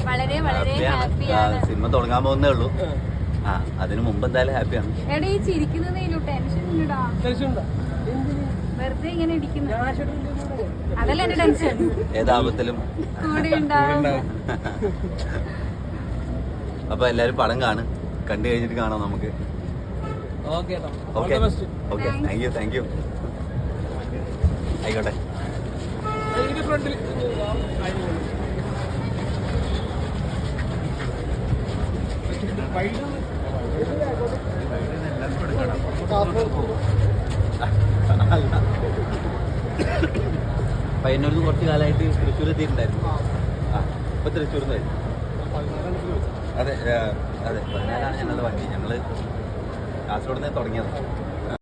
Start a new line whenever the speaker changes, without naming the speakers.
വളരെ വളരെ ഹാപ്പിയാണ്.
സിനിമ തുടങ്ങാൻ പോകുന്നേ ഉള്ളൂ. അതിനു മുമ്പ് എന്തായാലും ഹാപ്പിയാണ്.
എടാ ഈ ചിരിക്കുന്നതേലു ടെൻഷൻ ഇല്ലടാ. വെറുതെ ഇങ്ങനെ ഇരിക്കുന്നു. അതല്ല എന്റെ ടെൻഷൻ.
ഏതാപത്തിലും
കൂടെ ഉണ്ടാവും.
അപ്പൊ എല്ലാരും പടം കാണും. കണ്ടു കഴിഞ്ഞിട്ട് കാണാം നമുക്ക്.
Okay
okay okay, thank you. ആയിക്കോട്ടെ.
ഫ്രണ്ടിൽ
പയ്യന്നൂരിൽ നിന്ന് കുറച്ച് കാലമായിട്ട് തൃശ്ശൂർ എത്തിയിട്ടുണ്ടായിരുന്നു. ഇപ്പൊ തൃശ്ശൂർ നിന്ന് അതെ 14 ഞങ്ങളുടെ വണ്ടി. ഞങ്ങള് കാസർഗോഡ് നിന്ന് തുടങ്ങിയത്.